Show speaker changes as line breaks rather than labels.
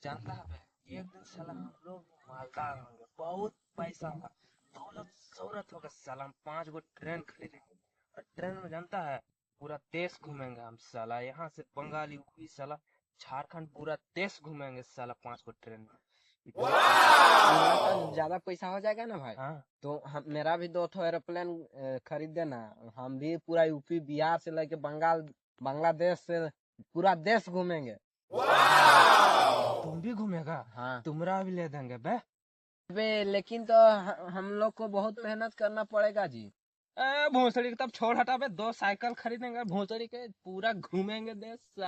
जानता है बे, एक दिन साला हम लोग मालदार होंगे, बहुत पैसा होगा, दौलत शोहरत होगा साला, हम 5 गो ट्रेन खरीदेंगे और ट्रेन में जानता है पूरा देश घूमेंगे हम साला, यहाँ से बंगाल यूपी साला झारखंड पूरा देश घूमेंगे साला 5 गो ट्रेन में। इतना
इतना तो ज्यादा पैसा हो जाएगा ना भाई।
हाँ
तो हम मेरा भी 2 ठो एरोप्लेन खरीद देना। हम भी पूरा यूपी बिहार से लेके बंगाल बांग्लादेश से पूरा देश घूमेंगे।
तुम भी घूमेगा?
हाँ
तुमरा भी ले देंगे बे।
बे, लेकिन तो हम लोग को बहुत मेहनत करना पड़ेगा जी।
भोसड़ी के तब छोड़ हटा बे, 2 साइकिल खरीदेंगे भोसड़ी के, पूरा घूमेंगे देश साला।